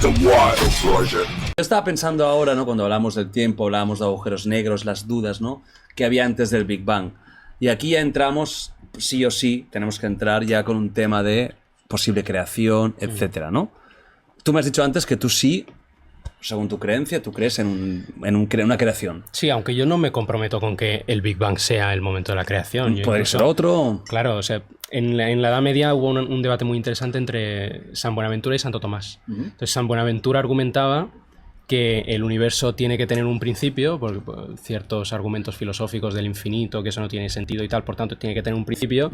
Yo estaba pensando ahora, ¿no? Cuando hablamos del tiempo, hablábamos de agujeros negros, las dudas, ¿no? Que había antes del Big Bang. Y aquí ya entramos, sí o sí, tenemos que entrar ya con un tema de posible creación, etcétera, ¿no? Tú me has dicho antes que tú sí, según tu creencia, tú crees en una creación. Sí, aunque yo no me comprometo con que el Big Bang sea el momento de la creación. Podría ser otro. Claro, o sea, en la Edad Media hubo un debate muy interesante entre San Buenaventura y Santo Tomás. Entonces, San Buenaventura argumentaba que el universo tiene que tener un principio, porque ciertos argumentos filosóficos del infinito, que eso no tiene sentido y tal, por tanto tiene que tener un principio,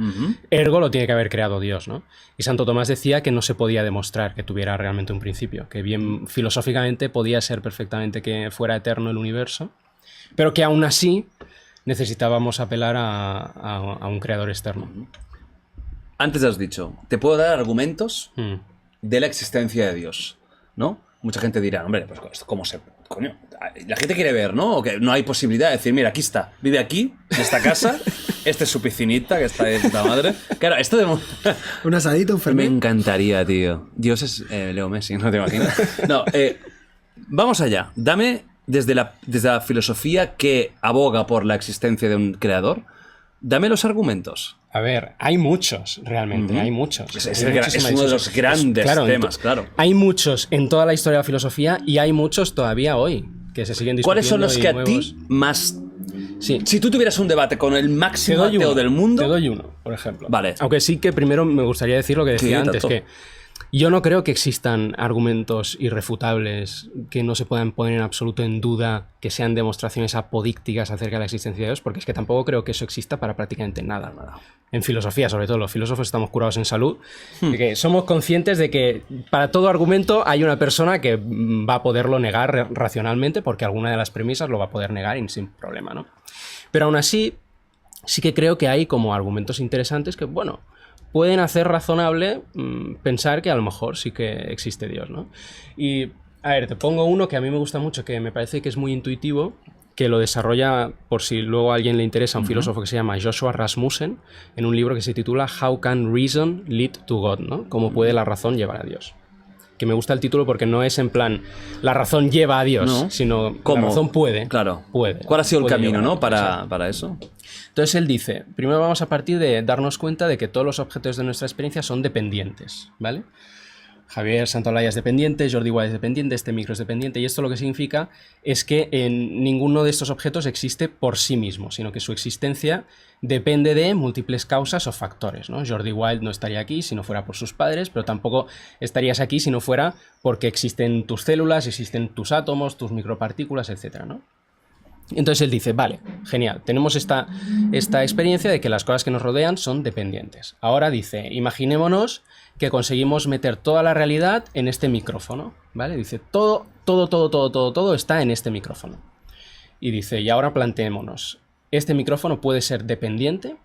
ergo lo tiene que haber creado Dios, ¿no? Y Santo Tomás decía que no se podía demostrar que tuviera realmente un principio, que bien filosóficamente podía ser perfectamente que fuera eterno el universo, pero que aún así necesitábamos apelar a un creador externo. Antes has dicho, te puedo dar argumentos de la existencia de Dios, ¿no? Mucha gente dirá, hombre, pues esto cómo se... Coño, la gente quiere ver, ¿no? O que no hay posibilidad de decir, mira, aquí está, vive aquí, en esta casa, esta es su piscinita, que está de puta madre. Claro, esto de... Un asadito, un Me fernet. encantaría, tío. Dios es Leo Messi, no te imaginas. No, vamos allá. Dame, desde la filosofía que aboga por la existencia de un creador, dame los argumentos. A ver, hay muchos, realmente, hay muchos. Es uno de los grandes temas, claro. Hay muchos en toda la historia de la filosofía y hay muchos todavía hoy que se siguen discutiendo. ¿Cuáles son los que a nuevos... ti más... Sí. Si tú tuvieras un debate con el máximo ateo del mundo... Te doy uno, por ejemplo. Vale. Aunque sí que primero me gustaría decir lo que decía antes, tanto. que yo no creo que existan argumentos irrefutables que no se puedan poner en absoluto en duda, que sean demostraciones apodícticas acerca de la existencia de Dios, porque es que tampoco creo que eso exista para prácticamente nada. En filosofía, sobre todo, los filósofos estamos curados en salud, de que somos conscientes de que para todo argumento hay una persona que va a poderlo negar racionalmente, porque alguna de las premisas lo va a poder negar y sin problema, ¿no? Pero aún así, sí que creo que hay como argumentos interesantes que, bueno, pueden hacer razonable pensar que a lo mejor sí que existe Dios, ¿no? Y, a ver, te pongo uno que a mí me gusta mucho, que me parece que es muy intuitivo, que lo desarrolla, por si luego a alguien le interesa, un filósofo que se llama Joshua Rasmussen, en un libro que se titula How Can Reason Lead to God, ¿no? ¿Cómo puede la razón llevar a Dios? Que me gusta el título porque no es en plan la razón lleva a Dios, no, sino ¿cómo? La razón puede. Claro. Puede. ¿Cuál ha sido el camino, ¿no? Para Para eso. Entonces él dice, primero vamos a partir de darnos cuenta de que todos los objetos de nuestra experiencia son dependientes, ¿vale? Javier Santolaya es dependiente, Jordi Wild es dependiente, este micro es dependiente, y esto lo que significa es que ninguno de estos objetos existe por sí mismo, sino que su existencia depende de múltiples causas o factores, ¿no? Jordi Wild no estaría aquí si no fuera por sus padres, pero tampoco estarías aquí si no fuera porque existen tus células, existen tus átomos, tus micropartículas, etcétera, ¿no? Entonces él dice, vale, genial, tenemos esta experiencia de que las cosas que nos rodean son dependientes. Ahora dice, imaginémonos que conseguimos meter toda la realidad en este micrófono, ¿vale? Dice, todo está en este micrófono. Y dice, y ahora planteémonos, ¿este micrófono puede ser dependiente?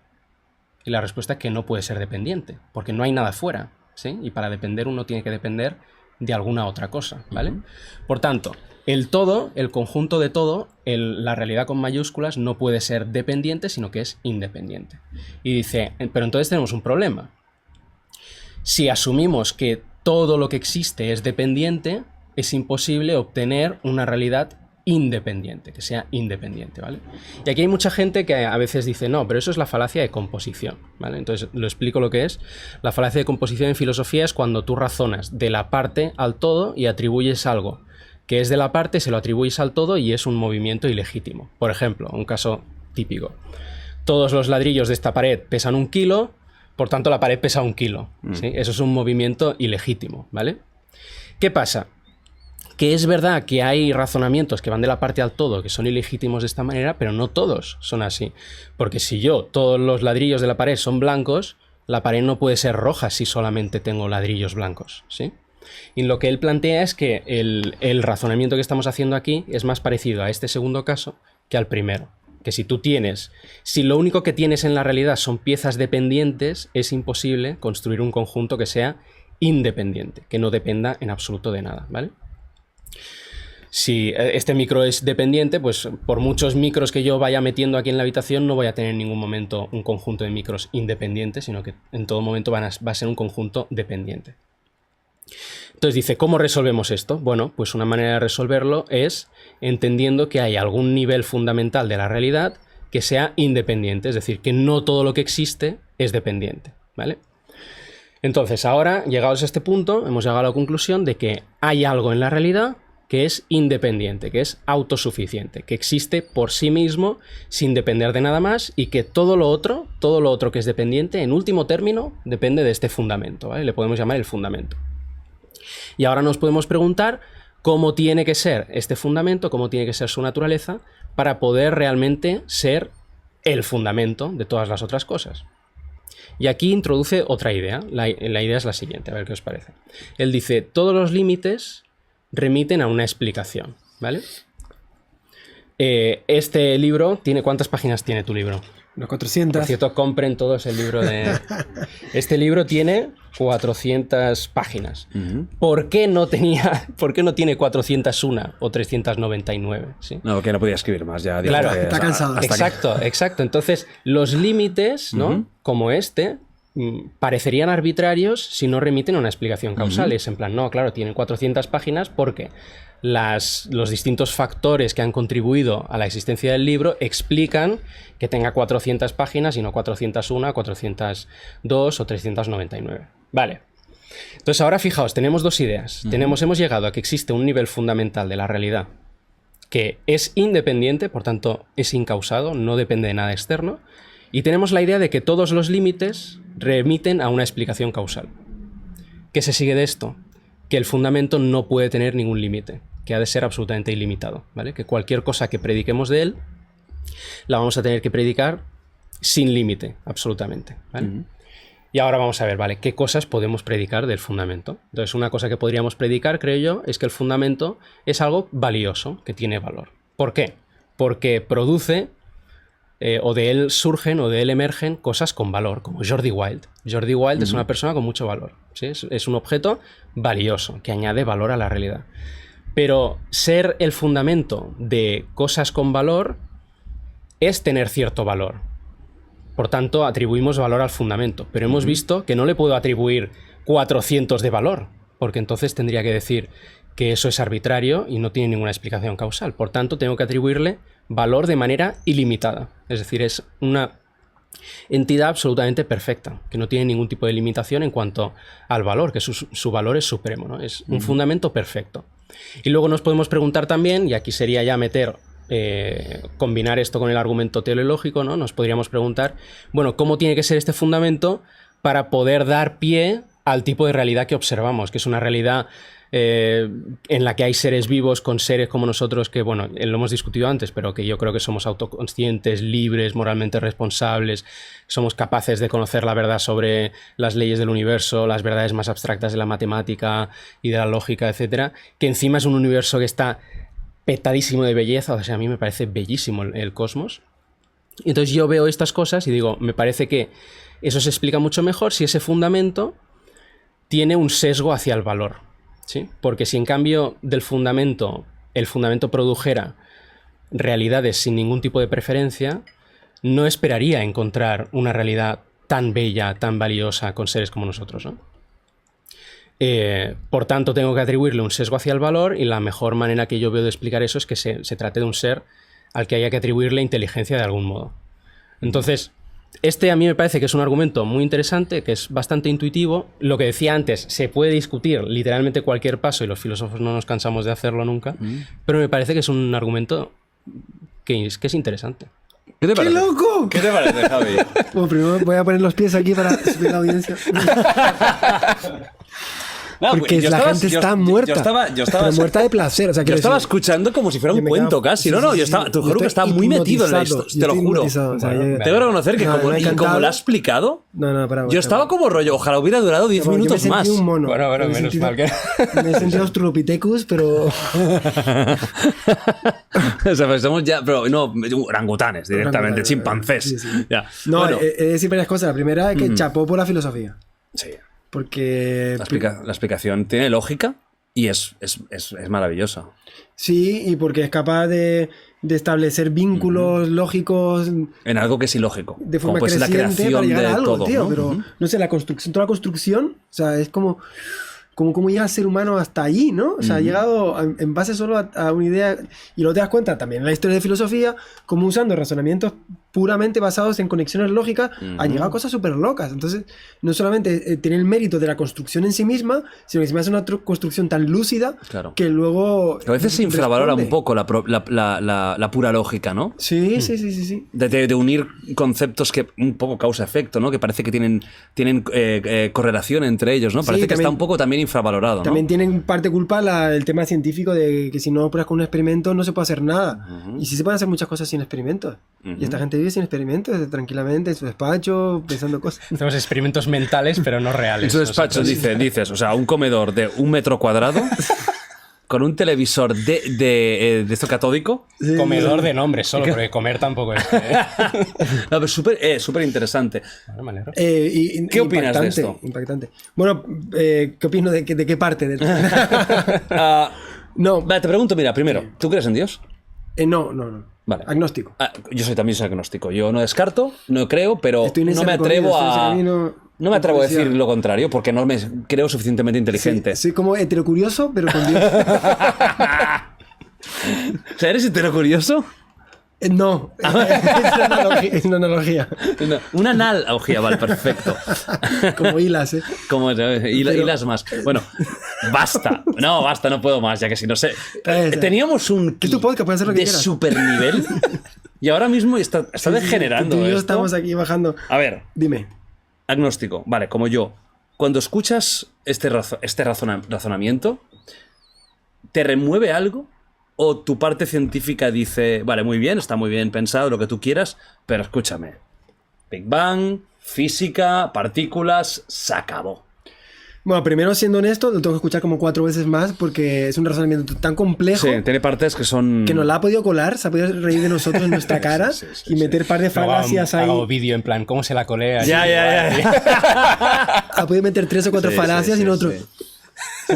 Y la respuesta es que no puede ser dependiente, porque no hay nada fuera, ¿sí? Y para depender uno tiene que depender de alguna otra cosa, ¿vale? Por tanto, el todo, el conjunto de todo, la realidad con mayúsculas no puede ser dependiente, sino que es independiente. Y dice, pero entonces tenemos un problema. Si asumimos que todo lo que existe es dependiente, es imposible obtener una realidad independiente, que sea independiente, ¿vale? Y aquí hay mucha gente que a veces dice, no, pero eso es la falacia de composición, ¿vale? Entonces lo explico lo que es. La falacia de composición en filosofía es cuando tú razonas de la parte al todo y atribuyes algo que es de la parte, se lo atribuyes al todo y es un movimiento ilegítimo. Por ejemplo, un caso típico. Todos los ladrillos de esta pared pesan 1 kilo, por tanto la pared pesa 1 kilo, ¿sí? Eso es un movimiento ilegítimo, ¿vale? ¿Qué pasa? Que es verdad que hay razonamientos que van de la parte al todo que son ilegítimos de esta manera, pero no todos son así. Porque si todos los ladrillos de la pared son blancos, la pared no puede ser roja si solamente tengo ladrillos blancos, ¿sí? Y lo que él plantea es que el razonamiento que estamos haciendo aquí es más parecido a este segundo caso que al primero. Que si lo único que tienes en la realidad son piezas dependientes, es imposible construir un conjunto que sea independiente, que no dependa en absoluto de nada, ¿vale? Si este micro es dependiente, pues por muchos micros que yo vaya metiendo aquí en la habitación no voy a tener en ningún momento un conjunto de micros independientes, sino que en todo momento va a ser un conjunto dependiente. Entonces dice, ¿cómo resolvemos esto? Bueno, pues una manera de resolverlo es entendiendo que hay algún nivel fundamental de la realidad que sea independiente, es decir, que no todo lo que existe es dependiente, ¿vale? Entonces, ahora, llegados a este punto, hemos llegado a la conclusión de que hay algo en la realidad que es independiente, que es autosuficiente, que existe por sí mismo sin depender de nada más y que todo lo otro que es dependiente, en último término, depende de este fundamento, ¿vale? Le podemos llamar el fundamento. Y ahora nos podemos preguntar cómo tiene que ser este fundamento, cómo tiene que ser su naturaleza para poder realmente ser el fundamento de todas las otras cosas. Y aquí introduce otra idea. La idea es la siguiente, a ver qué os parece. Él dice, todos los límites remiten a una explicación, ¿vale? Este libro tiene... ¿Cuántas páginas tiene tu libro? Unos 400. Por cierto, compren todos el libro de... Este libro tiene 400 páginas. ¿Por qué no tiene 401 o 399? ¿Sí? No, que no podía escribir más ya. Claro, está cansado. Exacto. Entonces, los límites, ¿no? Como este, parecerían arbitrarios si no remiten a una explicación causal. Es en plan, no, claro, tienen 400 páginas porque los distintos factores que han contribuido a la existencia del libro explican que tenga 400 páginas y no 401, 402 o 399. Vale. Entonces ahora fijaos, tenemos dos ideas. Hemos llegado a que existe un nivel fundamental de la realidad que es independiente, por tanto es incausado, no depende de nada externo. Y tenemos la idea de que todos los límites remiten a una explicación causal. ¿Qué se sigue de esto? Que el fundamento no puede tener ningún límite, que ha de ser absolutamente ilimitado, ¿vale? Que cualquier cosa que prediquemos de él la vamos a tener que predicar sin límite, absolutamente, ¿vale? Y ahora vamos a ver, ¿vale? ¿Qué cosas podemos predicar del fundamento? Entonces, una cosa que podríamos predicar, creo yo, es que el fundamento es algo valioso, que tiene valor. ¿Por qué? Porque produce, o de él surgen, o de él emergen cosas con valor, como Jordi Wild. Jordi Wild es una persona con mucho valor, ¿sí? Es un objeto valioso, que añade valor a la realidad. Pero ser el fundamento de cosas con valor es tener cierto valor. Por tanto, atribuimos valor al fundamento. Pero hemos visto que no le puedo atribuir 400 de valor, porque entonces tendría que decir que eso es arbitrario y no tiene ninguna explicación causal. Por tanto, tengo que atribuirle valor de manera ilimitada. Es decir, es una entidad absolutamente perfecta, que no tiene ningún tipo de limitación en cuanto al valor, que su valor es supremo, ¿no? Es un fundamento perfecto. Y luego nos podemos preguntar también, y aquí sería ya combinar esto con el argumento teleológico, ¿no? Nos podríamos preguntar, bueno, ¿cómo tiene que ser este fundamento para poder dar pie al tipo de realidad que observamos? Que es una realidad en la que hay seres vivos con seres como nosotros que, bueno, lo hemos discutido antes, pero que yo creo que somos autoconscientes, libres, moralmente responsables, somos capaces de conocer la verdad sobre las leyes del universo, las verdades más abstractas de la matemática y de la lógica, etcétera, que encima es un universo que está petadísimo de belleza. O sea, a mí me parece bellísimo el cosmos. Entonces yo veo estas cosas y digo, me parece que eso se explica mucho mejor si ese fundamento tiene un sesgo hacia el valor, ¿sí? Porque si en cambio el fundamento produjera realidades sin ningún tipo de preferencia, no esperaría encontrar una realidad tan bella, tan valiosa con seres como nosotros, ¿no? Por tanto, tengo que atribuirle un sesgo hacia el valor y la mejor manera que yo veo de explicar eso es que se trate de un ser al que haya que atribuirle inteligencia de algún modo. Entonces, este a mí me parece que es un argumento muy interesante, que es bastante intuitivo. Lo que decía antes, se puede discutir literalmente cualquier paso y los filósofos no nos cansamos de hacerlo nunca, pero me parece que es un argumento que es interesante. ¿Qué te parece? ¡Qué loco! ¿Qué te parece, Javi? Bueno, primero voy a poner los pies aquí para subir la audiencia. No, porque la gente está muerta. Yo estaba pero muerta de placer. O sea, yo estaba escuchando como si fuera un cuento casi. No, yo estaba, te juro que estaba muy metido en esto. Te lo juro. O sea, tengo que reconocer que como lo ha explicado, yo estaba como rollo. Ojalá hubiera durado 10 minutos más. Un mono. Bueno, menos mal que... Me he sentido Australopithecus, pero... O sea, pues somos ya... Pero no, orangutanes directamente, chimpancés. Sí. Ya. No, Bueno. he decir varias cosas. La primera es que chapó por la filosofía. Sí. Porque... La explicación tiene lógica y es maravillosa. Sí, y porque es capaz de establecer vínculos lógicos en algo que es ilógico. De forma como creciente la creación para llegar de a algo, todo, tío. ¿no? Pero, no sé, la construcción, toda la construcción, o sea, es como... cómo llega el ser humano hasta allí, ¿no? O sea, ha llegado en base solo a una idea, y luego te das cuenta también en la historia de filosofía, como usando razonamientos puramente basados en conexiones lógicas, ha llegado a cosas súper locas. Entonces, no solamente tiene el mérito de la construcción en sí misma, sino que encima es una construcción tan lúcida que luego... A veces se infravalora un poco la pura lógica, ¿no? Sí, sí. De unir conceptos que un poco causa-efecto, ¿no? Que parece que tienen correlación entre ellos, ¿no? Parece que también, está un poco también infravalorado, ¿no? También tienen parte culpa el tema científico de que si no pruebas con un experimento no se puede hacer nada. Y sí se pueden hacer muchas cosas sin experimentos. Y esta gente vive sin experimentos, tranquilamente en su despacho, pensando cosas. Hacemos experimentos mentales, pero no reales. En su despacho dices, o sea, un comedor de 1 metro cuadrado con un televisor de esto catódico. Sí, comedor de nombre solo, porque comer tampoco es... No, pero súper interesante. Bueno, ¿Qué opinas de esto? Impactante. Bueno, ¿qué opino de qué parte? No. Vale, te pregunto, mira, primero, ¿tú crees en Dios? No. Vale. Agnóstico. Yo también soy agnóstico. Yo no descarto, no creo, pero no me atrevo a decir lo contrario porque no me creo suficientemente inteligente. Sí, soy como heterocurioso, pero con Dios. O sea, ¿eres heterocurioso? No, es una analogía. No, una analogía, vale, perfecto. Como hilas, ¿eh? Como hilas más. Bueno, basta. No puedo más, ya que si no sé. Teníamos un ¿Qué tu podcast? Puedes hacer lo que de quieras. super nivel y ahora mismo está degenerando. Tú y yo esto. estamos aquí bajando. A ver, dime. Agnóstico, vale, como yo. Cuando escuchas este razonamiento, ¿te remueve algo? ¿O tu parte científica dice, vale, muy bien, está muy bien pensado, lo que tú quieras, pero escúchame, Big Bang, física, partículas, se acabó? Bueno, primero, siendo honesto, lo tengo que escuchar como 4 veces más porque es un razonamiento tan complejo. Sí, tiene partes que son... Que nos la ha podido colar, se ha podido reír de nosotros en nuestra cara y meter par de falacias ahí. Hago vídeo en plan, ¿cómo se la colea? Ya. Ha podido meter 3 o 4 falacias y nosotros...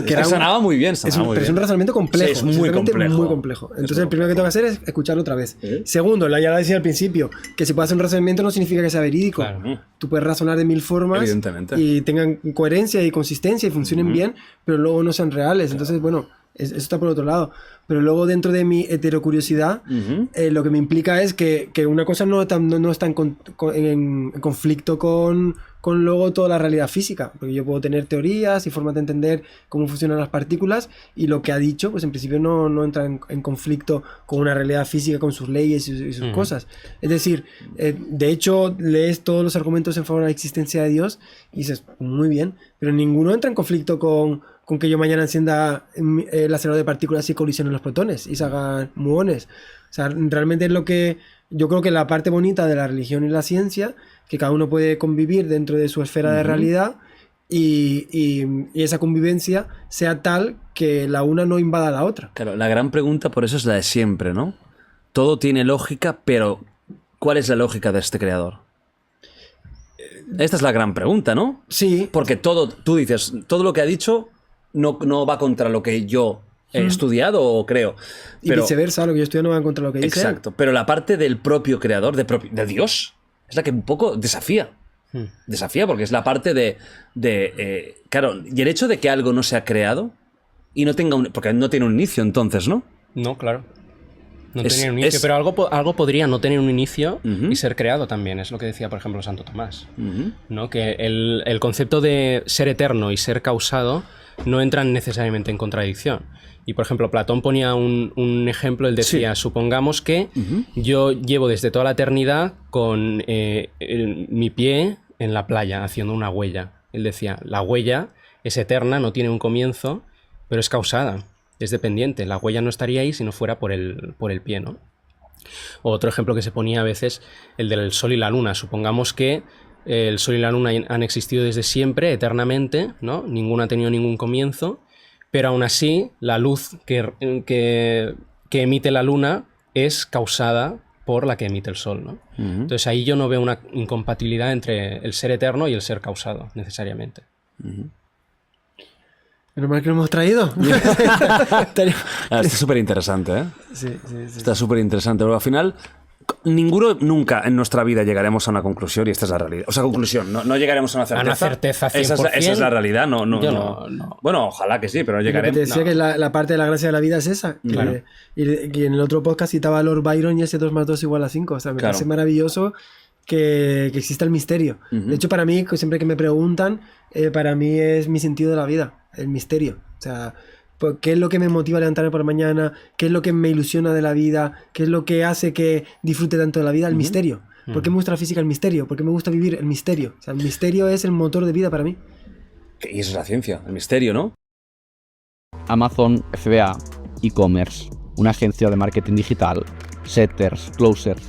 Que sonaba muy bien, pero es un razonamiento complejo. Sí, es muy complejo. Entonces, el primero que tengo que hacer es escucharlo otra vez. Segundo, ya lo decía al principio, que si puede hacer un razonamiento no significa que sea verídico. Claro. Tú puedes razonar de 1000 formas. Evidentemente. Y tengan coherencia y consistencia y funcionen bien, pero luego no sean reales. Entonces, bueno, eso está por otro lado. Pero luego, dentro de mi heterocuriosidad, lo que me implica es que una cosa no está en conflicto con luego toda la realidad física, porque yo puedo tener teorías y formas de entender cómo funcionan las partículas, y lo que ha dicho, pues en principio no entra en conflicto con una realidad física, con sus leyes y sus cosas. Es decir, de hecho, lees todos los argumentos en favor de la existencia de Dios y dices, muy bien, pero ninguno entra en conflicto con que yo mañana encienda el acelerador de partículas y colisionen los protones y se hagan muones. O sea, realmente es lo que... Yo creo que la parte bonita de la religión y la ciencia, que cada uno puede convivir dentro de su esfera de realidad y esa convivencia sea tal que la una no invada a la otra. Claro, la gran pregunta por eso es la de siempre, ¿no? Todo tiene lógica, pero ¿cuál es la lógica de este creador? Esta es la gran pregunta, ¿no? Sí. Porque tú dices, todo lo que ha dicho no va contra lo que yo he estudiado o creo. Y viceversa, lo que yo estudio no va contra lo que dice. Exacto, pero la parte del propio creador, de Dios, es la que un poco desafía. Desafía porque es la parte claro, y el hecho de que algo no se ha creado y no tenga porque no tiene un inicio entonces, ¿no? No, claro. No tenía un inicio, pero algo podría no tener un inicio y ser creado también. Es lo que decía, por ejemplo, Santo Tomás. ¿No? Que el concepto de ser eterno y ser causado no entran necesariamente en contradicción. Y, por ejemplo, Platón ponía un ejemplo, él decía, supongamos que yo llevo desde toda la eternidad con mi pie en la playa, haciendo una huella. Él decía, la huella es eterna, no tiene un comienzo, pero es causada, es dependiente. La huella no estaría ahí si no fuera por el pie, ¿no? Otro ejemplo que se ponía a veces, el del sol y la luna. Supongamos que el sol y la luna han existido desde siempre, eternamente, ¿no? Ninguno ha tenido ningún comienzo, pero aún así la luz que emite la luna es causada por la que emite el sol, ¿no? Entonces ahí yo no veo una incompatibilidad entre el ser eterno y el ser causado, necesariamente. Menos mal que lo hemos traído. Está súper interesante, ¿eh? Sí. Está súper interesante. Pero al final, ninguno nunca en nuestra vida llegaremos a una conclusión y esta es la realidad. O sea, conclusión, no llegaremos a una certeza. A una certeza 100%. Esa es la realidad, no. No. Bueno, ojalá que sí, pero no Lo que llegaremos. te decía que la parte de la gracia de la vida es esa. Claro. Y en el otro podcast citaba a Lord Byron y ese 2 más 2 igual a 5. O sea, me parece maravilloso que exista el misterio. De hecho, para mí, siempre que me preguntan, para mí es mi sentido de la vida, el misterio. O sea, ¿qué es lo que me motiva a levantarme por la mañana? ¿Qué es lo que me ilusiona de la vida? ¿Qué es lo que hace que disfrute tanto de la vida? El misterio. ¿Por qué me gusta la física? El misterio. ¿Por qué me gusta vivir? El misterio. O sea, el misterio es el motor de vida para mí. Y eso es la ciencia, el misterio, ¿no? Amazon FBA, e-commerce, una agencia de marketing digital, Setters, Closers,